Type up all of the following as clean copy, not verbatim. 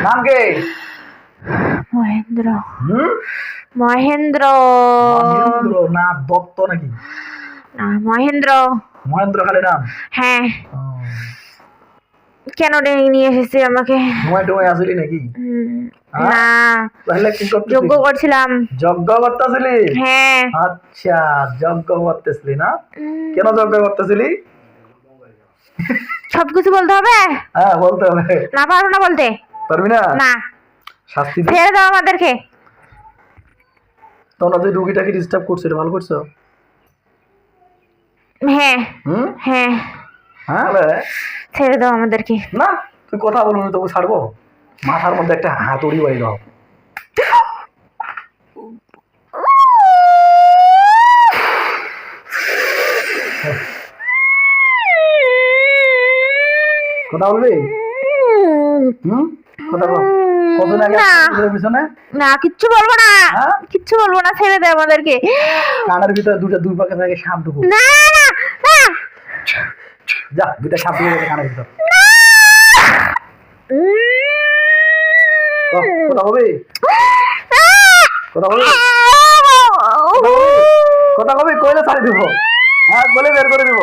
নাম কি? মহেন্দ্র। মহেন্দ্র না দত্ত নাকি? না, মহেন্দ্র। মহেন্দ্র খালি নাম? হ্যাঁ। কেন ডেকে নিয়ে এসেছি আমাকে? ঘুমাই আসলি নাকি? না, তাহলে কি করতেছিস? যজ্ঞ করছিলাম। যজ্ঞ করতেছিলি? হ্যাঁ। আচ্ছা, যজ্ঞ করতেছিলি না? কেন যজ্ঞ করতেছিলি? সবকিছু বলতে হবে? হ্যাঁ, বলতে হবে। না, পারবো না বলতে। পারবি না? না, শাস্তি ছেড়ে দাও আমাদেরকে। তোমরা যে রুগীটাকে ডিস্টার্ব করছো, এটা ভালো করছো? হ্যাঁ। হ্যাঁ। হ্যাঁ, ছেড়ে দাও আমাদেরকে। না, তুই কথা বলবি না, তবু ছাড়বো? মাথার মধ্যে একটা হাতুড়ি বাড়ি দাও। কথা বলবি? কথা বল। কতদিন আগে পিছনে? না, কিচ্ছু বলবো না। কিচ্ছু বলবো না, ছেড়ে দে আমাদেরকে। কানের ভিতরে দুই পাকে থাকে সাপ ঢুকু। না না না, যা, দুইটা সাপ ঢুকে গেছে কানের ভিতর। কথা বলবি? কথা বলবি? কথা বলবি? কইলে ছাড়ি দিব। হ্যাঁ, বলে বের করে দিব।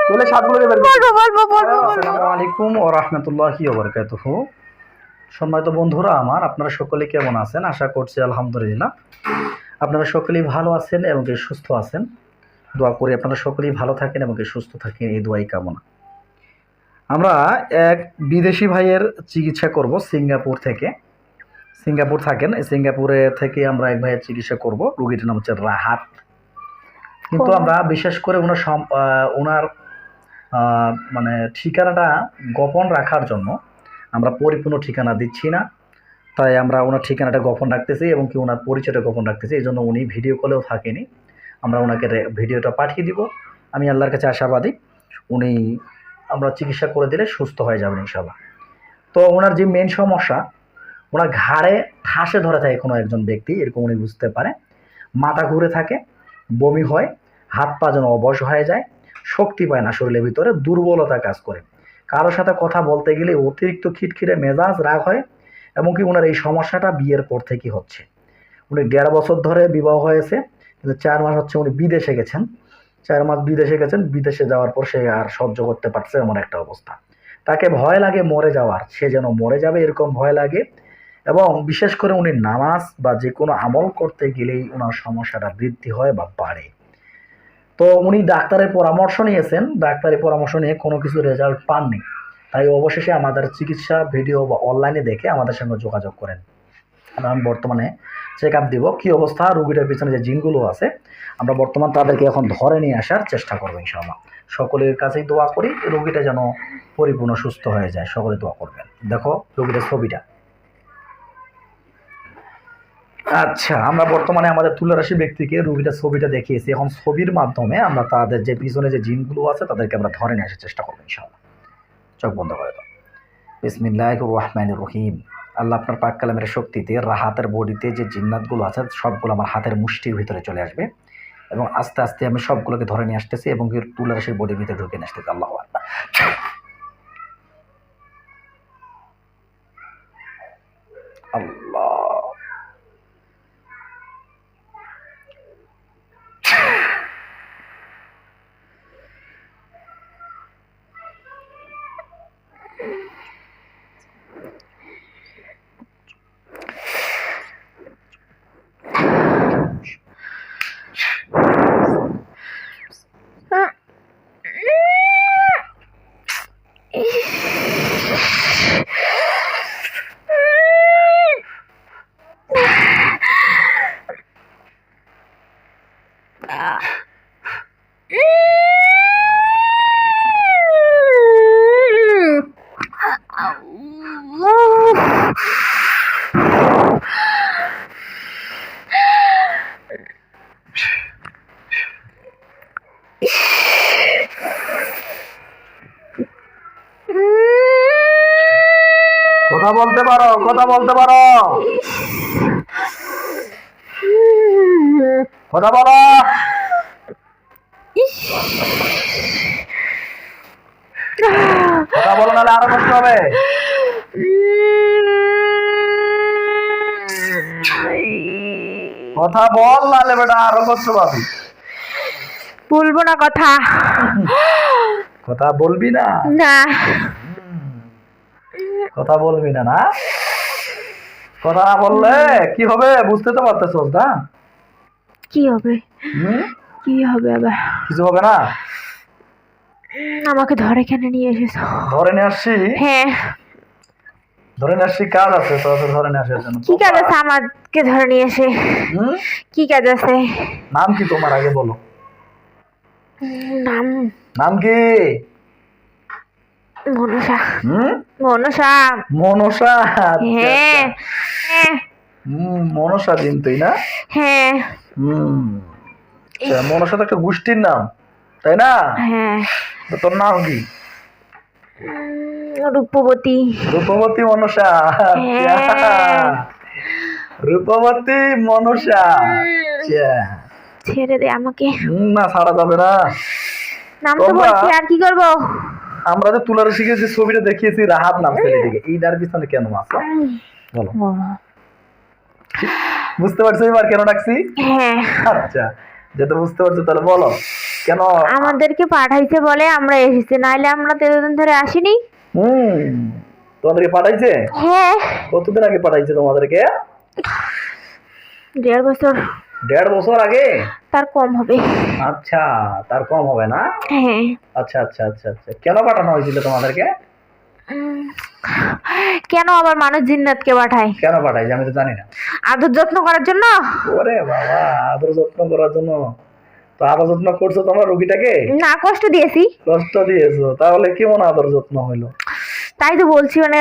কইলে সাপগুলোকে বের করে দিব। আসসালামু আলাইকুম ওয়া রাহমাতুল্লাহি ওয়া বারাকাতুহু। সম্মানিত বন্ধুরা আমার, আপনারা সকলে কেমন আছেন? আশা করছি আলহামদুলিল্লাহ আপনারা সকলেই ভালো আছেন এবং সুস্থ আছেন। দোয়া করি আপনারা সকলেই ভালো থাকেন এবং সুস্থ থাকেন, এই দোয়াই কামনা। আমরা এক বিদেশি ভাইয়ের চিকিৎসা করব সিঙ্গাপুর থেকে। সিঙ্গাপুর থাকেন, সিঙ্গাপুরে থেকে আমরা এক ভাইয়ের চিকিৎসা করব। রোগীটার নাম হচ্ছে রাহাত। কিন্তু আমরা বিশেষ করে ওনার মানে ঠিকানাটা গোপন রাখার জন্য আমরা পরিপূর্ণ ঠিকানা দিচ্ছি না। তাই আমরা ওনার ঠিকানাটা গোপন রাখতেছি এবং কি ওনার পরিচয়টা গোপন রাখতেছি। এই জন্য উনি ভিডিও কলেও থাকেনি। আমরা ওনাকে ভিডিওটা পাঠিয়ে দিব। আমি আল্লাহর কাছে আশাবাদী উনি আমরা চিকিৎসা করে দিলে সুস্থ হয়ে যাবেন ইনশাআল্লাহ। তো ওনার যে মেন সমস্যা, ওনার ঘাড়ে ঠাসে ধরে থাকে কোনো একজন ব্যক্তি, এরকম উনি বুঝতে পারে। মাথা ঘুরে থাকে, বমি হয়, হাত পা যেন অবশ হয়ে যায়, শক্তি পায় না শরীরের ভিতরে, দুর্বলতা কাজ করে। কারোর সাথে কথা বলতে গেলে অতিরিক্ত খিটখিটে মেজাজ, রাগ হয়। এমনকি ওনার এই সমস্যাটা বিয়ের পর থেকেই হচ্ছে। উনি 1.5 বছর ধরে বিবাহ হয়েছে, কিন্তু 4 মাস হচ্ছে উনি বিদেশে গেছেন। 4 মাস বিদেশে গেছেন। বিদেশে যাওয়ার পর সে আর সহ্য করতে পারছে এমন একটা অবস্থা। তাকে ভয় লাগে মরে যাওয়ার, সে যেন মরে যাবে এরকম ভয় লাগে। এবং বিশেষ করে উনি নামাজ বা যে কোনো আমল করতে গেলেই ওনার সমস্যাটা বৃদ্ধি হয় বা বাড়ে। তো উনি ডাক্তারের পরামর্শ নিয়েছেন, ডাক্তারের পরামর্শ নিয়ে কোনো কিছু রেজাল্ট পাননি। তাই অবশেষে আমাদের চিকিৎসা ভিডিও বা অনলাইনে দেখে আমাদের সঙ্গে যোগাযোগ করেন। আমি বর্তমানে চেক আপ দিব কী অবস্থা, রোগীটার পিছনে যে জিনগুলো আছে আমরা বর্তমান তাদেরকে এখন ধরে নিয়ে আসার চেষ্টা করবো ইনশাআল্লাহ। সকলের কাছেই দোয়া করি রোগীটা যেন পরিপূর্ণ সুস্থ হয়ে যায়, সকলে দোয়া করবেন। দেখো রোগীটার ছবিটা। আচ্ছা, আমরা বর্তমানে আমাদের তুলারাশি ব্যক্তিকে রোগীটার ছবিটা দেখিয়েছি। এখন ছবির মাধ্যমে আমরা তাদের যে পিছনে যে জিনগুলো আছে তাদেরকে আমরা ধরে নিয়ে আসার চেষ্টা করবো ইনশাআল্লাহ। চোখ বন্ধ করে দাও। বিসমিল্লাহির রহমানির রহিম। আল্লাহ আপনার পাক কালামের শক্তিতে রাহাতের বডিতে যে জিন্নাতগুলো আছে সবগুলো আমার হাতের মুষ্টির ভিতরে চলে আসবে এবং আস্তে আস্তে আমি সবগুলোকে ধরে নিয়ে আসতেছি এবং তুলারাশির বডির ভিতরে ঢুকে নিয়ে আসতেছি। আল্লাহু আকবার। আল্লাহ। কথা বলতে পারো, কথা বলতে পারো, কথা বলো। কথা বলো, নাহলে আরো কষ্ট হবে। কথা বল, নালে বেটা আরো কষ্ট পাবি। বলবো না কথা। কথা বলবি না? না। কথা বলবি না? না, কথা না বললে কি হবে বুঝতে তো পারতেছস না? কি হবে? কি হবে আবার? কিছু হবে না। আমাকে ধরে কেন নিয়ে এসেছো? ধরে নিয়ে আসছি? হ্যাঁ। ধরে নিয়ে আসছি, কাজ আছে তো ধরে নিয়ে আসার জন্য। কি কাজ আছে আমাকে ধরে নিয়ে এসে? কি কাজ আছে? নাম কি তোমার আগে বলো? নাম? নাম কি? মনসা। মনসা। মনসা? হ্যাঁ। মনসা দিন তুই না? হ্যাঁ। মনসা তো একটা গোষ্ঠীর নাম, তাই না? হ্যাঁ। তোর নাম কি? রূপবতী। রূপবতী মনসা? রূপবতী মনসা। ছেড়ে দে আমাকে। না, ছাড়া যাবে না। নাম তো বলছি, আর কি করবো? আমরা যে তুলার শিখে যে ছবিটা দেখিয়েছি রাহাত নাম ছেলেটিকে, এইটার পিছনে কেন আসো বলো? বুঝতে পারছো এবার কেন ডাকছি? হ্যাঁ। আচ্ছা, যেটা বুঝতে পারছো তাহলে বলো কেন আমাদেরকে পাঠাইছে বলে আমরা এসেছি, নাইলে আমরা এতদিন ধরে আসিনি। তোমাদেরকে পাঠাইছে? হ্যাঁ। কতদিন আগে পাঠাইছে তোমাদেরকে? 1.5 বছর। 1.5 বছর আগে? তার কম হবে। আচ্ছা, তার কম হবে না? হ্যাঁ। আচ্ছা আচ্ছা আচ্ছা আচ্ছা, কেন পাঠানো হয়েছিল তোমাদেরকে? কেন আবার মানুষ জিন্নাতকে পাঠায়? কেন পাঠাইছে আমি তো জানি না। আদর যত্ন করার জন্য। ওরে বাবা, আদর যত্ন করার জন্য? তো আদর যত্ন করছো তোমরা রোগীটাকে? না, কষ্ট দিয়েছি। কষ্ট দিয়েছো? তাহলে কেমন আদর যত্ন হইলো? তাই তো বলছি, মানে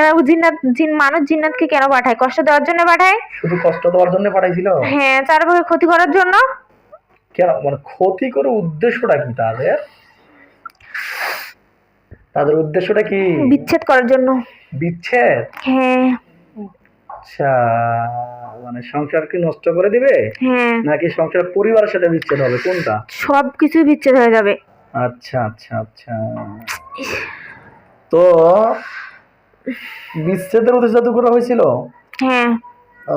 মানুষ জিন্নাতকে কেন পাঠায়? কষ্ট দেওয়ার জন্য পাঠায়। শুধু কষ্ট দেওয়ার জন্য পাঠাইছিল? হ্যাঁ, চারপাশে ক্ষতি করার জন্য। কেন, মানে ক্ষতি করে উদ্দেশ্যটা কি তাদের? তাদের উদ্দেশ্যটা কি? বিচ্ছেদ করার জন্য। বিচ্ছেদ? হ্যাঁ। আচ্ছা, মানে সংসার কি নষ্ট করে দিবে? হ্যাঁ। নাকি সংসার পরিবারের সাথে বিচ্ছেদ হবে, কোনটা? সবকিছু বিচ্ছেদ হয়ে যাবে। আচ্ছা আচ্ছা আচ্ছা, তো বিচ্ছেদের উদ্দেশ্যে তো করা হয়েছিল? হ্যাঁ।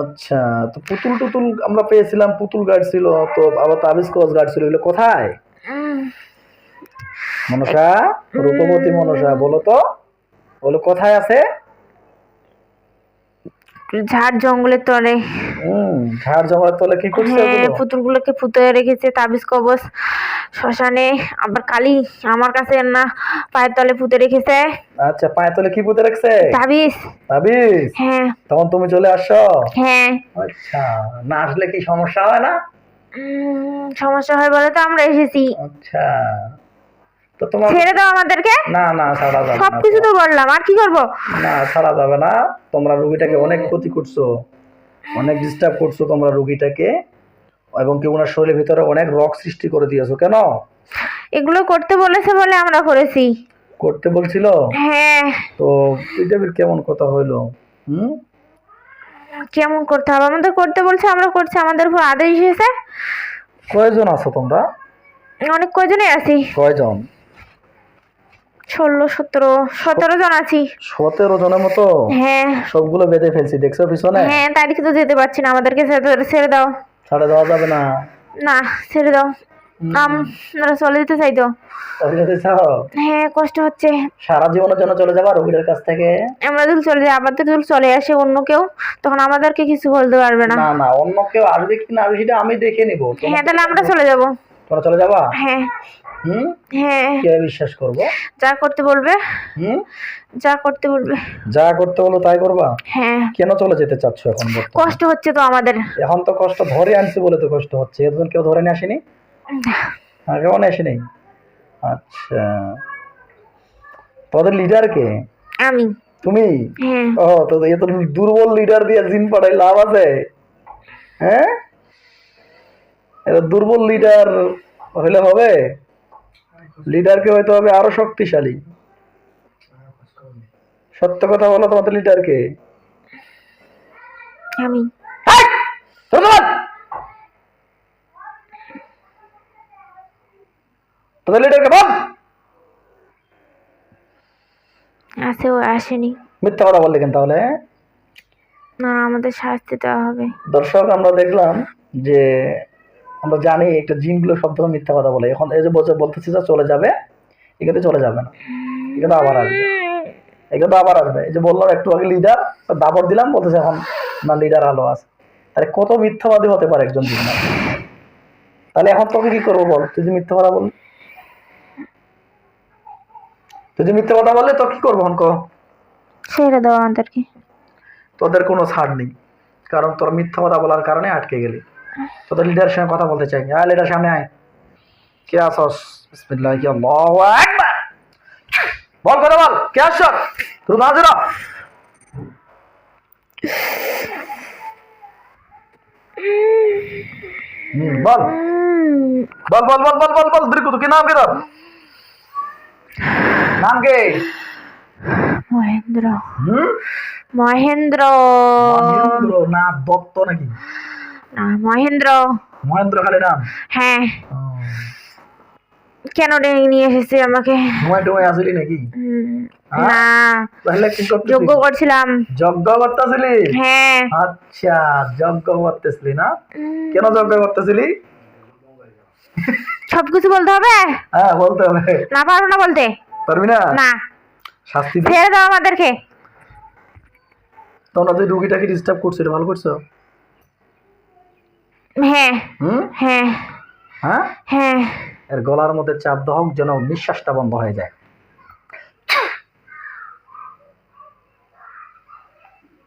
আচ্ছা, তো পুতুল টুতুল আমরা পেয়েছিলাম, পুতুল গার্ড ছিল, তো আবার তাবিজ কস গার্ড ছিল, এগুলো কোথায়? মনসা, রূপবতী মনসা, বলো তো, বলো কোথায় আছে? ঝাড় জঙ্গলের তলে। ঝাড় জঙ্গলের তলে কি করছে? পুতুলগুলোকে পুঁতে রেখেছে তাবিজ কবজ শ্মশানে, আবার কালি আমার কাছে না পায়ের তলে পুঁতে রেখেছে। আচ্ছা, পায়ের তলে কি পুঁতে রাখছে? তাবিজ। তাবিজ? হ্যাঁ। তখন তুমি চলে আসছো? হ্যাঁ। আচ্ছা, না আসলে কি সমস্যা হয় না? সমস্যা হয় বলে তো আমরা এসেছি। আচ্ছা, তো তোমার ছেড়ে দাও আমাদেরকে। না না, ছাড়া যাবে না। সবকিছু তো বললাম, আর কি করব? না, ছাড়া যাবে না। তোমরা রোগীটাকে অনেক ক্ষতি করছো, অনেক ডিস্টার্ব করছো তোমরা রোগীটাকে, এবং কি ওনার শরীরের ভিতরে অনেক রোগ সৃষ্টি করে দিয়েছো। কেন? এগুলো করতে বলেছে বলে আমরা করেছি। করতে বলছিল? হ্যাঁ। তো এটা কেমন কথা হইলো? কেমন করতে হবে? আমাদের করতে বলছে, আমরা করছি, আমাদের উপর আদেশ এসেছে। কয়জন আছো তোমরা? অনেক কয়জনই আছি। কয়জন? 16, 17 জন আছি। 17 জনের মতো? হ্যাঁ। সবগুলো বেঁধে ফেলছি, দেখছো পিছনে? হ্যাঁ, তারিখে তো যেতে পারছি না, আমাদেরকে ছেড়ে দাও। ছাড়া দেওয়া যাবে না? না, ছেড়ে দাও। আমরা চলে যেতে চাই তো। হ্যাঁ, কষ্ট হচ্ছে। সারা জীবনের জন্য চলে যাবা রোগীদের কাছ থেকে? আমরা যদি চলে যাই, আবার যদি চলে আসে অন্য কেউ, তখন আমাদেরকে কিছু বলতে পারবে না। না না, অন্য কেউ আসবে কি না আসবে সেটা আমি দেখে নিব। হ্যাঁ, তাহলে আমরা চলে যাব। তোমরা চলে যাবা? হ্যাঁ। হ্যাঁ। কে বিশ্বাস করবো? যা করতে বলবে। যা করতে বলবে। যা করতে বলো তাই করবা? হ্যাঁ। কেন চলে যেতে চাচ্ছ এখন? কষ্ট হচ্ছে তো আমাদের। এখন তো কষ্ট ধরে আনছি বলে তো কষ্ট হচ্ছে। এতদিন কেউ ধরে নিয়ে আসেনি? কেউ নিয়ে আসেনি? আচ্ছা, তোদের লিডার কে? আমি। তুমি? হ্যাঁ। ও, তো এত দুর্বল লিডার দিয়ে জিন পাঠাই লাভ আছে? হ্যাঁ, এটা দুর্বল লিডার হলে হবে? লিডারকে হয়তো হবে আরো শক্তিশালী। সত্য কথা বলো, তোমাদের লিডার কে? আমি। তোদের লিডার কে বল। আছে, ও আসেনি। মিথ্যা কথা বললে কেন তাহলে? না, আমাদের শাস্তি দেওয়া হবে। দর্শক, আমরা দেখলাম যে আমরা জানি একটা জিনগুলো সব সময় মিথ্যা কথা বলে। এখন এই যে বলতেছি যে চলে যাবে, এখানে চলে যাবে না, এখানে আবার আসবে, এখানে আবার আসবে। এই যে বললাম একটু আগে লিডার, দাবর দিলাম, বলতেছে এখন না লিডার আলো আছে। আরে কত মিথ্যাবাদী হতে পারে একজন জিন? তাহলে এখন তোকে কি করবো বল? তুই যে মিথ্যা কথা বল, তুই যে মিথ্যা কথা বললে তো কি করবো এখন? ছেড়ে দাও আমাদেরকে। তোদের কোনো ছাড় নেই, কারণ তোরা মিথ্যা কথা বলার কারণে আটকে গেলি। তোদের লিডারের সঙ্গে কথা বলতে চাই। আয় লিডার, সামনে আয়। কে আসস? বিসমিল্লাহ, কি আল্লাহু আকবার। বল কথা বল, কে আসছ? তুই হাজির হ। বল বল বল বল বল বল বল দ্রুত, কি নাম? কি তোর নাম? কে? মহেন্দ্র। হুম, মহেন্দ্র মহেন্দ্র না দত্ত নাকি? না, মহেন্দ্র। মহেন্দ্র খালি নাম? হ্যাঁ। কেন নিয়ে এসেছে আমাকে? ঘুমাই টুমাই আসলি নাকি? না, তাহলে কি করতেছিস? যজ্ঞ করছিলাম। যজ্ঞ করতেছিলি? হ্যাঁ। আচ্ছা, যজ্ঞ করতেছিলি না? কেন যজ্ঞ করতেছিলি? সবকিছু বলতে হবে? হ্যাঁ, বলতে হবে। না, পারবো না বলতে। পারবি না? না, শাস্তি দে। ছেড়ে দাও আমাদেরকে। তোমরা যে রুগীটাকে ডিস্টার্ব করছো, এটা ভালো করছো? হ্যাঁ হুম, হ্যাঁ হ্যাঁ, হ্যাঁ। এর গলার মধ্যে চাপ দেওয়া হোক, যেন নিঃশ্বাসটা বন্ধ হয়ে যায়।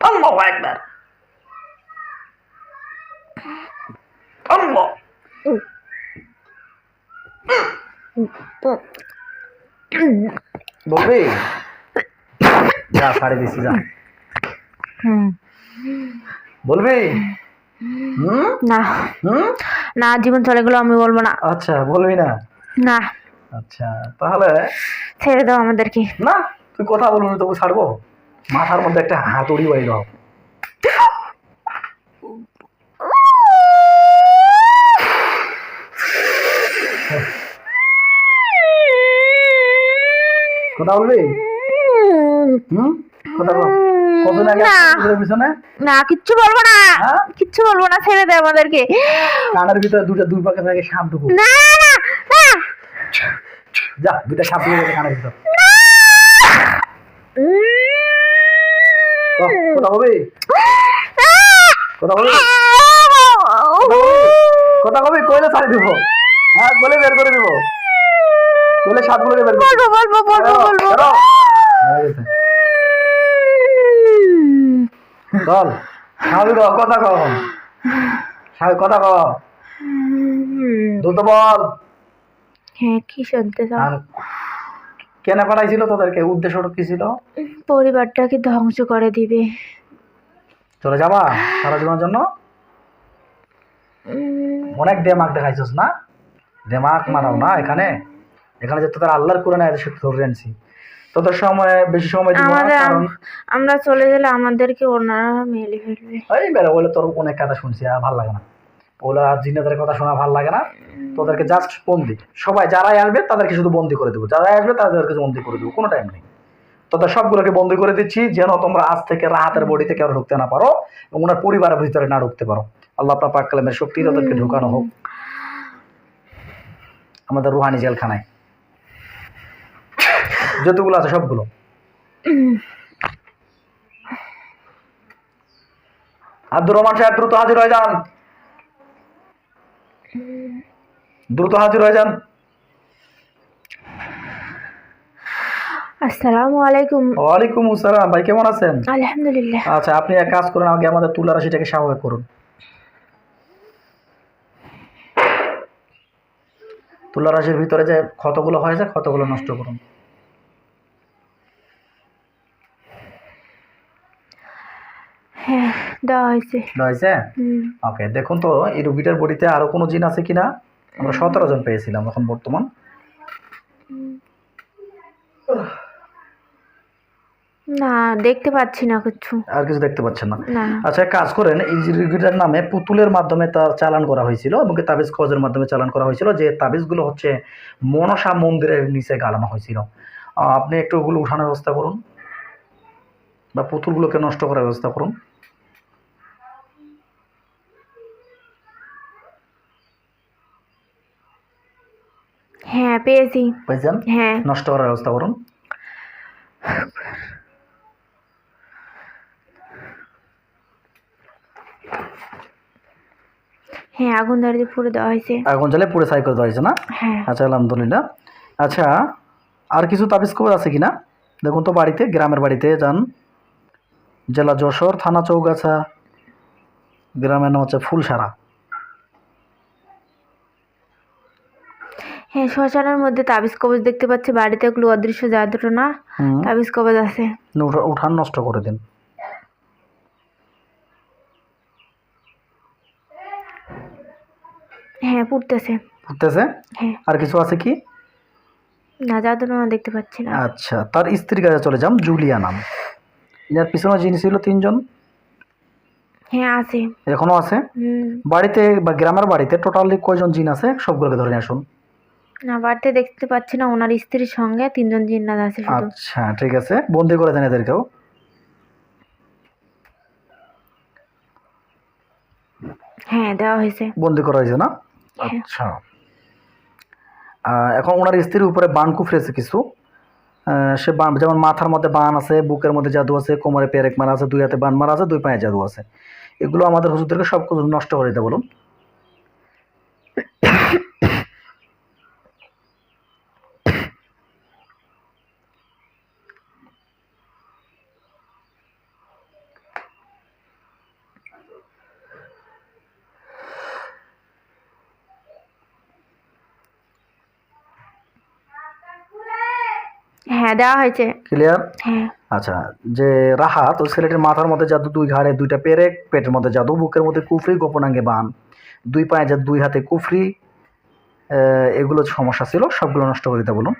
আল্লাহু আকবার। আল্লাহ। বলবি? যা, ছাড়ে দিছি, যা। বলবি? না না, জীবন চলে গেলো, আমি বলবো না। আচ্ছা, বলবি না? না, আচ্ছা, তাহলে ছেড়ে দাও আমাদেরকে। না, তুই কথা বলবি না, তবু ছাড়বো? মাথার মধ্যে একটা হাতুড়ি বাড়ি দাও। কথা বলবি? কথা বল। কতদিন আগে পিছনে? না, কিচ্ছু বলবো না। হ্যাঁ? কিচ্ছু বলবো না, ছেড়ে দে আমাদেরকে। কানের ভিতরে দুই পাকে থাকে সাপ ঢুকু। না না না। যা, দুইটা সাপ ঢুকে গেছে কানের ভিতর। কথা বলবি? কথা বলবি? কথা বলবি? কইলে ছাড়ি দিব। হ্যাঁ, কইলে বের করে দিব। কইলে সাপগুলোকে বের করে দিব। বলবো। বল, স্বাভাবিক হ, কথা কও। স্বাভাবিক কথা কও। দ্রুত বল। হ্যাঁ, কি শুনতে চাও? আর কেন পাঠাইছিল তোদেরকে? উদ্দেশ্যটা কি ছিল? পরিবারটাকে ধ্বংস করে দিবে। চলে যাবা সারা জীবনের জন্য? অনেক দেমাগ দেখাইছিস না? দেমাগ মারাও না এখানে। এখানে যে তোদের আল্লাহর কোরআনে আছে সেটা ধরে আনছি। তোদের সময় বেশি সময় দিব না, কারণ আমরা চলে গেলে আমাদেরকে ওনারা মেরে ফেলবে। এই বেরো বলে তোর অনেক কথা শুনছি, আর ভালো লাগে না। ওগুলা জিনেদের কথা শোনা ভালো লাগে না। তোদেরকে জাস্ট বন্দি, সবাই যারাই আসবে তাদেরকে শুধু বন্দি করে দেবো, যারাই আসবে তাদেরকে বন্দি করে দেবো, কোনো টাইম নেই। তোদের সবগুলোকে বন্দি করে দিচ্ছি, যেন তোমরা আজ থেকে রাহাতের বডিতে কেউ ঢুকতে না পারো এবং ওনার পরিবারের ভিতরে না ঢুকতে পারো। আল্লাহ আপনার পাক কালামের শক্তি তাদেরকে ঢুকানো হোক আমাদের রুহানি জেলখানায়, যতগুলো আছে সবগুলো। আব্দুর রহমান সাহেব, দ্রুত হাজির হয়ে যান, দ্রুত হাজির হয়ে যান। আসসালামু আলাইকুম। ওয়ালাইকুম আসসালাম। ভাই, কেমন আছেন? আলহামদুলিল্লাহ। আচ্ছা, আপনি এক কাজ করুন, আগে আমাদের তুলা রাশিটাকে স্বাভাবিক করুন। তুলা রাশির ভিতরে যে ক্ষতগুলো হয়েছে, ক্ষতগুলো নষ্ট করুন। হ্যাঁ, দেওয়া হয়েছে। হয়েছে? ওকে, দেখুন তো এই রুগীটার বডিতে আরো কোনো জিন আছে কিনা। আমরা 17 জন পেয়েছিলাম, এখন বর্তমান না, দেখতে পাচ্ছি না কিছু। আর কিছু দেখতে পাচ্ছেন না? না। আচ্ছা, কাজ করেন, এই রুগীটার নামে পুতুলের মাধ্যমে তার চালান করা হয়েছিল এবং তাবিজ খোঁজের মাধ্যমে চালান করা হয়েছিল, যে তাবিজগুলো হচ্ছে মনসা মন্দিরের নিচে গাড়ানো হয়েছিল। আপনি একটু ওগুলো উঠানোর ব্যবস্থা করুন। বা পুতুলগুলোকে নষ্ট করার ব্যবস্থা করুন। হ্যাঁ পেয়েছি। পেয়েছেন? হ্যাঁ নষ্ট করার ব্যবস্থা করুন। হ্যাঁ আগুন ধরিয়ে পুরো দেওয়া হয়েছে। আগুন জ্বালে পুড়ে ছাই করে দেওয়া হয়েছে না? হ্যাঁ আচ্ছা, আলহামদুলিল্লাহ। আচ্ছা, আর কিছু তাবিজ কবজ আছে কিনা দেখুন তো। বাড়িতে, গ্রামের বাড়িতে যান। জেলা যশোর, থানা চৌগাছা, গ্রামের নাম হচ্ছে ফুলসারা। হ্যাঁ শ্মশানের মধ্যে তাবিজ কবজ দেখতে পাচ্ছি, বাড়িতে এগুলো অদৃশ্য জাদুটো না হুম, তাবিজ কবজ আছে। উঠান নষ্ট করে দিন। হ্যাঁ পুড়তেছে। ফুটতেছে? হ্যাঁ আর কিছু আছে কি? না জাদুটো না দেখতে পাচ্ছি না। আচ্ছা, তার স্ত্রীর কাছে চলে যান, জুলিয়া নাম। এর পিছনে যিনি ছিল 3 জন, হ্যাঁ আছে। এখনো আছে। বাড়িতে বা গ্রামের বাড়িতে টোটালি কয়জন জিন আছে সবগুলোকে ধরে নিয়ে আসুন। না বাড়িতে দেখতে পাচ্ছি না, ওনার স্ত্রীর সঙ্গে 3 জন জিন্নাত আছে শুধু। আচ্ছা ঠিক আছে, বন্দি করে দেন এদেরকেও। হ্যাঁ দেওয়া হয়েছে। বন্দি করা হয়েছে না? হ্যাঁ। আচ্ছা, এখন ওনার স্ত্রীর উপরে বান কুফরেছে কিছু। সে বান, যেমন মাথার মধ্যে বান আছে, বুকের মধ্যে জাদু আছে, কোমরে পেরেক মারা আছে, 2 হাতে বান মারা আছে, 2 পায়ে জাদু আছে। এগুলো আমাদের হুজুরদেরকে সব কিছু নষ্ট করে দিতে বলুন। হ্যাঁ দেওয়া হয়েছে। ক্লিয়ার? হ্যাঁ আচ্ছা, যে রাহাত, ওই ছেলেটির মাথার মধ্যে জাদু, 2 ঘাড়ে 2টা পেরেক, পেটের মধ্যে জাদু, বুকের মধ্যে কুফরি, গোপনাঙ্গে বান, 2 পায়ে জাদু, 2 হাতে কুফরি, এগুলো সমস্যা ছিল, সবগুলো নষ্ট করে দিতে বলুন।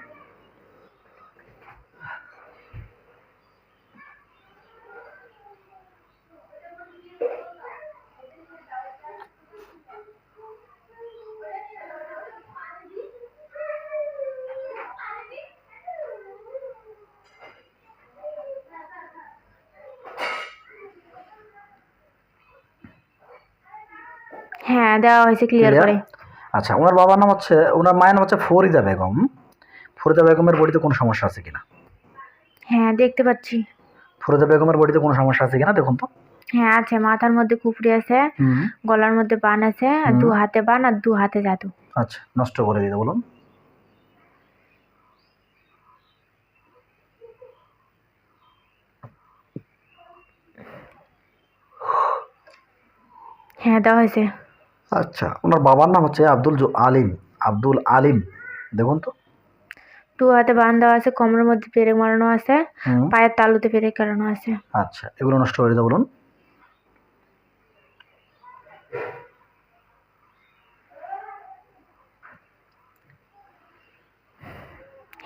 হ্যাঁ দেওয়া হয়েছে ক্লিয়ার Clear? করে। আচ্ছা, ওনার বাবার নাম হচ্ছে, ওনার মায়ের নাম হচ্ছে ফরিদা বেগম। ফরিদা বেগমের বডিতে কোনো সমস্যা আছে কিনা? হ্যাঁ দেখতে পাচ্ছি। ফরিদা বেগমের বডিতে কোনো সমস্যা আছে কিনা দেখুন তো। হ্যাঁ আছে, মাথার মধ্যে কুফরি আছে, হুম, গলার মধ্যে বান আছে, আর 2 হাতে বান আর 2 হাতে জাদু। আচ্ছা, নষ্ট করে দিতে বলুন। হ্যাঁ দেওয়া হয়েছে। আচ্ছা, ওনার বাবার নাম হচ্ছে আলিম। আব্দুল আলিম, দেখুন তো। 2 হাতে বান দেওয়া আছে, কোমরের মধ্যে পেরেক মারানো আছে, হুম, পায়ের তালুতে পেরেক কাটানো আছে। আচ্ছা, এগুলো নষ্ট করে দিতে বলুন।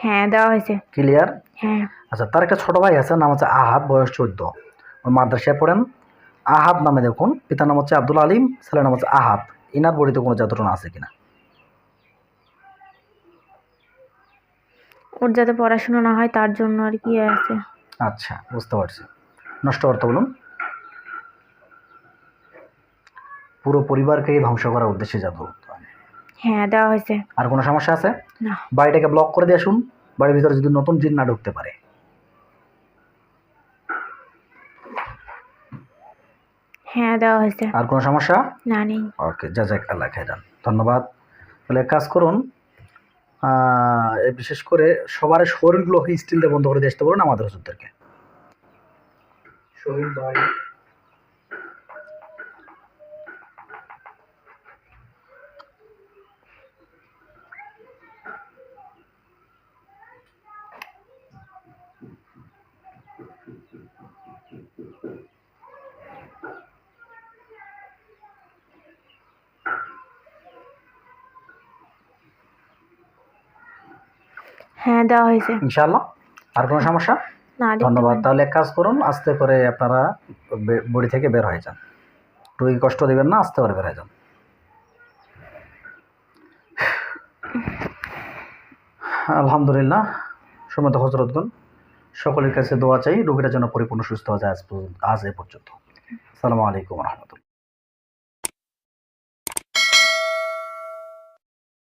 হ্যাঁ দেওয়া হয়েছে। ক্লিয়ার? হ্যাঁ আচ্ছা, তার একটা ছোট ভাই আছে, নাম হচ্ছে আহাদ, বয়স 14। ওই মাদ্রাসায় পড়েন। আহাদ নামে দেখুন, পিতার নাম হচ্ছে আব্দুল আলিম, ছেলের নাম হচ্ছে আহাদ। ইনার বডিতে কোনো জাদুটনা আছে কিনা? ওর যাতে পড়াশোনা না হয় তার জন্য আর কি আছে। আচ্ছা, বুঝতে পারছি। নষ্ট করতে বলুন। পুরো পরিবারকেই ধ্বংস করার উদ্দেশ্যে জাদু। হ্যাঁ দেওয়া হয়েছে। আর কোনো সমস্যা আছে? না। বাড়িটাকে ব্লক করে দিয়ে আসুন, বাড়ির ভিতরে যদি নতুন জিন না ঢুকতে পারে। হ্যাঁ দেওয়া হয়েছে। আর কোনো সমস্যা? না নেই। ওকে, জাজাক আল্লাহ খাইরান, ধন্যবাদ। তাহলে এক কাজ করুন, বিশেষ করে সবার শরীরগুলো স্টিল দিয়ে বন্ধ করে দিয়ে আসতে বলুন আমাদের ওষুধদেরকে। শরীর বাড়ি। হ্যাঁ দেওয়া হয়েছে। ইনশাআল্লাহ। আর কোনো সমস্যা? না দেখতে ধন্যবাদ। পান। তাহলে এক কাজ করুন, আস্তে করে আপনারা বডি থেকে বের হয়ে যান। রোগী কষ্ট দেবেন না, আস্তে করে বের হয়ে যান। আলহামদুলিল্লাহ। সম্মানিত হযরতগণ, সকলের কাছে দোয়া চাই রোগীরা যেন পরিপূর্ণ সুস্থ হয়ে যায় আজ এ পর্যন্ত। আসসালামু আলাইকুম রহমতুল্লাহ।